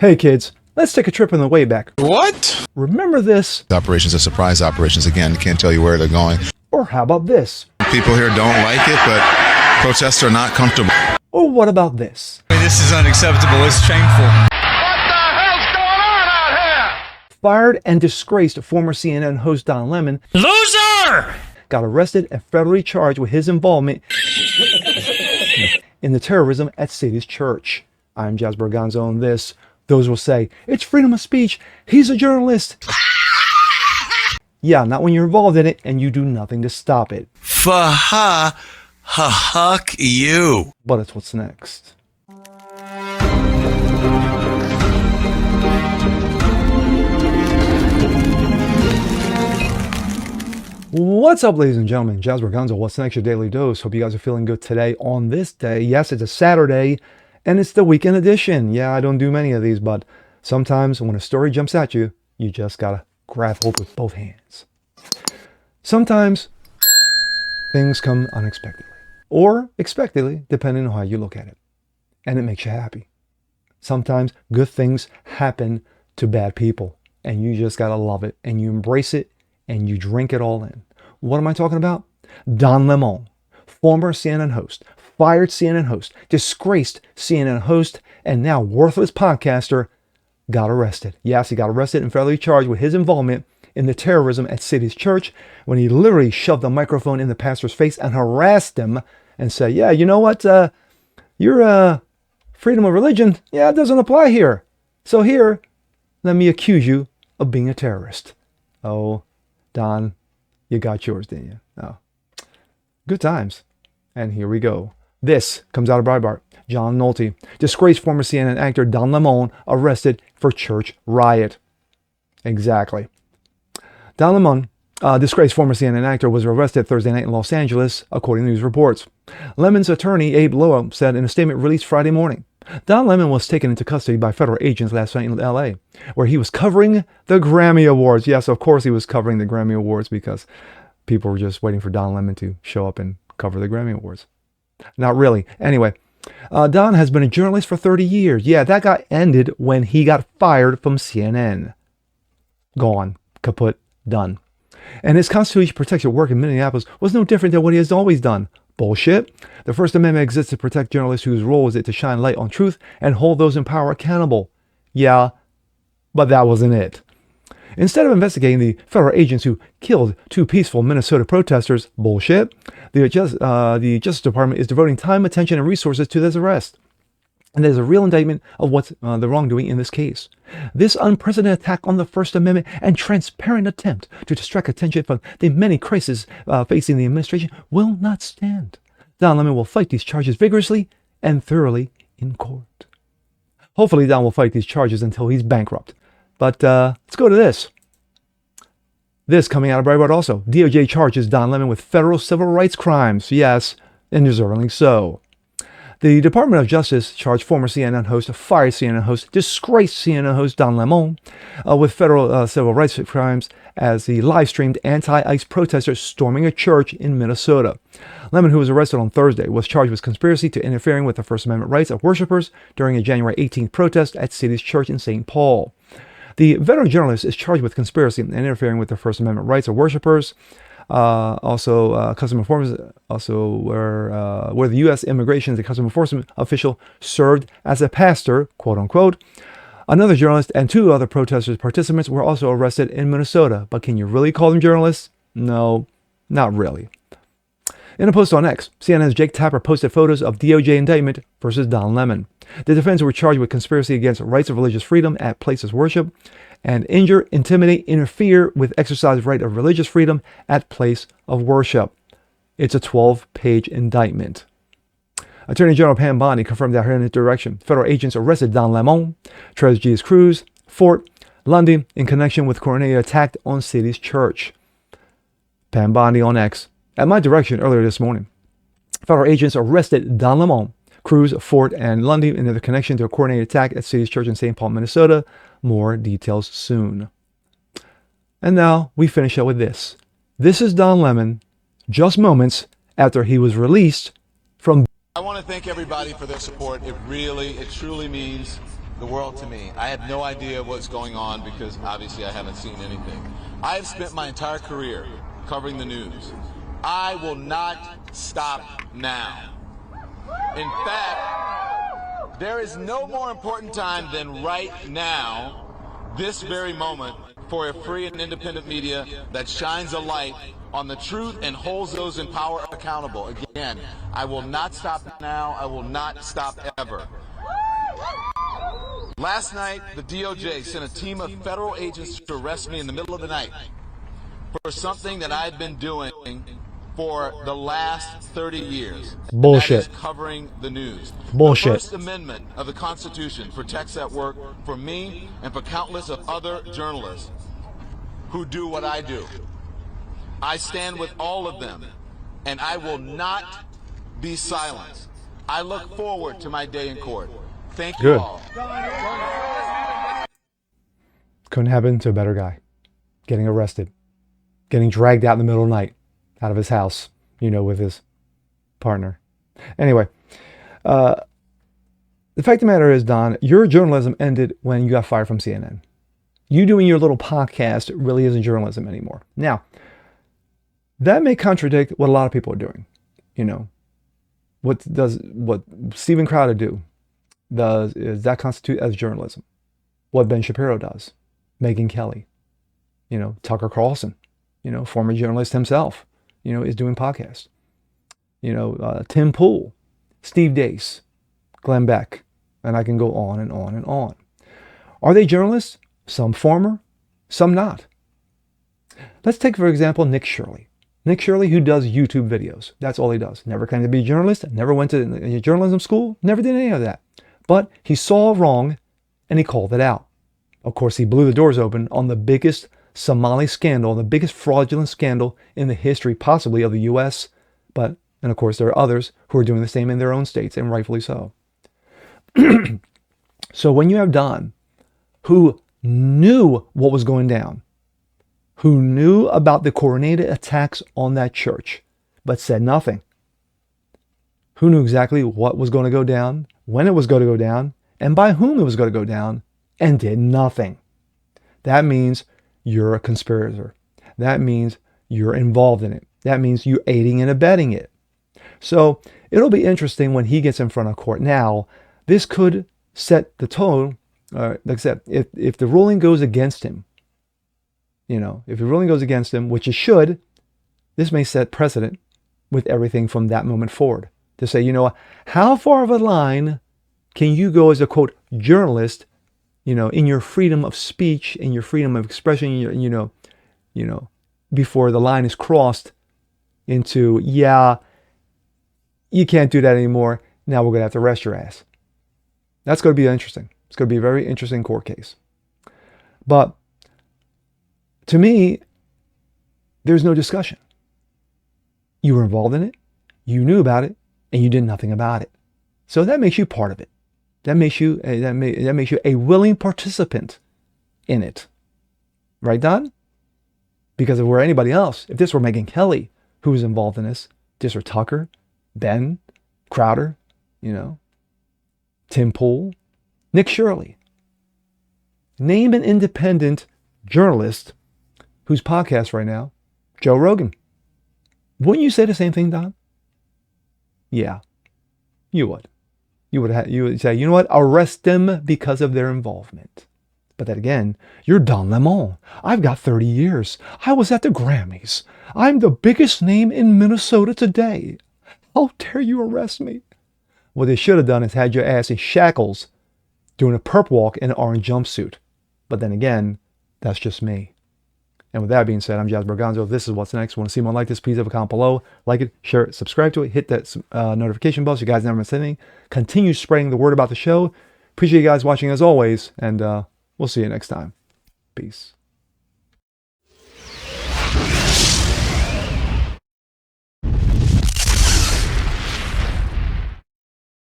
Hey kids, let's take a trip on the way back. What? Remember this? Operations are surprise operations. Again, can't tell you where they're going. Or how about this? People here don't like it, but protests are not comfortable. Or what about this? This is unacceptable. It's shameful. What the hell's going on out here? Fired and disgraced former CNN host Don Lemon Loser! got arrested and federally charged with his involvement in the terrorism at City's Church. I'm Jazz Berganza on this. Those will say, it's freedom of speech. He's a journalist. Yeah, not when you're involved in it and you do nothing to stop it. Fuck you. But it's what's next. What's up, ladies and gentlemen? Jazz Berganza, what's next? Your daily dose. Hope you guys are feeling good today on this day. Yes, it's a Saturday, and it's the weekend edition. Yeah, I don't do many of these, but sometimes when a story jumps at you, you just gotta grab hold with both hands. Sometimes things come unexpectedly, or expectedly, depending on how you look at it, and it makes you happy. Sometimes good things happen to bad people, and you just gotta love it, and you embrace it, and you drink it all in. What am I talking about? Don Lemao, former CNN host, fired CNN host, disgraced CNN host, and now worthless podcaster, got arrested. Yes, he got arrested and federally charged with his involvement in the terrorism at City's Church when he literally shoved the microphone in the pastor's face and harassed him and said, yeah, you know what? Your freedom of religion, yeah, it doesn't apply here. So here, let me accuse you of being a terrorist. Oh, Don, you got yours, didn't you? Oh, good times. And here we go. This comes out of Breitbart. John Nolte, disgraced former CNN actor Don Lemao, arrested for church riot. Exactly. Don Lemao, disgraced former CNN actor, was arrested Thursday night in Los Angeles, according to news reports. Lemon's attorney, Abe Lowe, said in a statement released Friday morning. Don Lemon was taken into custody by federal agents last night in L.A., where he was covering the Grammy Awards. Yes, of course he was covering the Grammy Awards because people were just waiting for Don Lemon to show up and cover the Grammy Awards. Not really. Anyway, Don has been a journalist for 30 years. Yeah, that got ended when he got fired from CNN. Gone. Kaput. Done. And his Constitution-protected work in Minneapolis was no different than what he has always done. Bullshit. The First Amendment exists to protect journalists whose role is it to shine light on truth and hold those in power accountable. Yeah, but that wasn't it. Instead of investigating the federal agents who killed two peaceful Minnesota protesters, bullshit, the Justice Department is devoting time, attention, and resources to this arrest. And there's a real indictment of what's the wrongdoing in this case. This unprecedented attack on the First Amendment and transparent attempt to distract attention from the many crises facing the administration will not stand. Don Lemon will fight these charges vigorously and thoroughly in court. Hopefully Don will fight these charges until he's bankrupt. But let's go to this. This coming out of Breitbart also. DOJ charges Don Lemon with federal civil rights crimes. Yes, and deservingly so. The Department of Justice charged former CNN host, fired CNN host, disgraced CNN host Don Lemon with federal civil rights crimes as he live-streamed anti-ICE protesters storming a church in Minnesota. Lemon, who was arrested on Thursday, was charged with conspiracy to interfering with the First Amendment rights of worshipers during a January 18th protest at City's Church in St. Paul. The veteran journalist is charged with conspiracy and interfering with the First Amendment rights of worshipers. Custom enforcement, where the U.S. Immigration and Custom Enforcement official served as a pastor, quote unquote. Another journalist and two other protesters participants were also arrested in Minnesota. But can you really call them journalists? No, not really. In a post on X, CNN's Jake Tapper posted photos of DOJ indictment versus Don Lemon. The defendants were charged with conspiracy against rights of religious freedom at places of worship and injure, intimidate, interfere with exercise right of religious freedom at place of worship. It's a 12-page indictment. Attorney General Pam Bondi confirmed that her in this direction. Federal agents arrested Don Lemon, Tres G's Cruz, Fort, Lundy in connection with Cornelia attack on City's Church. Pam Bondi on X. At my direction earlier this morning, federal agents arrested Don Lemon, Cruz, Fort, and Lundy in their connection to a coordinated attack at City's Church in St. Paul, Minnesota. More details soon. And now we finish up with this. This is Don Lemon, just moments after he was released from... I want to thank everybody for their support. It truly means the world to me. I have no idea what's going on because obviously I haven't seen anything. I have spent my entire career covering the news. I will not stop now. In fact, there is no more important time than right now, this very moment, for a free and independent media that shines a light on the truth and holds those in power accountable. Again, I will not stop now. I will not stop ever. Last night, the DOJ sent a team of federal agents to arrest me in the middle of the night for something that I've been doing for the last 30 years. Bullshit. That is covering the news. Bullshit. The First Amendment of the Constitution protects that work for me and for countless of other journalists who do what I do. I stand with all of them, and I will not be silenced. I look forward to my day in court. Thank you Good. all. Couldn't happen to a better guy. Getting arrested. Getting dragged out in the middle of the night. Out of his house. With his partner. Anyway. The fact of the matter is, Don, your journalism ended when you got fired from CNN. You doing your little podcast really isn't journalism anymore. Now, that may contradict what a lot of people are doing. What Steven Crowder does that constitute as journalism? What Ben Shapiro does, Megyn Kelly, Tucker Carlson, former journalist himself, is doing podcasts. Tim Pool, Steve Deace, Glenn Beck, and I can go on and on and on. Are they journalists? Some former, some not. Let's take, for example, Nick Shirley. Nick Shirley, who does YouTube videos. That's all he does. Never claimed to be a journalist, never went to journalism school, never did any of that. But he saw wrong and he called it out. Of course, he blew the doors open on the biggest Somali scandal, the biggest fraudulent scandal in the history possibly of the U.S. And of course, there are others who are doing the same in their own states, and rightfully so. So when you have Don, who knew what was going down, who knew about the coordinated attacks on that church, but said nothing, who knew exactly what was going to go down, when it was going to go down, and by whom it was going to go down, and did nothing. That means you're a conspirator. That means you're involved in it. That means you're aiding and abetting it. So it'll be interesting when he gets in front of court. Now, this could set the tone. Like I said, if the ruling goes against him, if the ruling goes against him, which it should, this may set precedent with everything from that moment forward. To say, how far of a line can you go as a, quote, journalist, in your freedom of speech, in your freedom of expression, before the line is crossed into, yeah, you can't do that anymore. Now we're going to have to arrest your ass. That's going to be interesting. It's going to be a very interesting court case. But to me, there's no discussion. You were involved in it. You knew about it. And you did nothing about it. So that makes you part of it. That makes you a willing participant in it. Right, Don? Because if it were anybody else, if this were Megyn Kelly who was involved in this were Tucker, Ben, Crowder, Tim Pool, Nick Shirley. Name an independent journalist whose podcast right now, Joe Rogan. Wouldn't you say the same thing, Don? Yeah, you would. You would say, you know what? Arrest them because of their involvement. But then again, you're Don Lemon. I've got 30 years. I was at the Grammys. I'm the biggest name in Minnesota today. How dare you arrest me? What they should have done is had your ass in shackles doing a perp walk in an orange jumpsuit. But then again, that's just me. And with that being said, I'm Jazz Berganzo. This is What's Next. Want to see more like this? Please have a comment below. Like it, share it, subscribe to it, hit that notification bell so you guys never miss anything. Continue spreading the word about the show. Appreciate you guys watching as always, and we'll see you next time. Peace.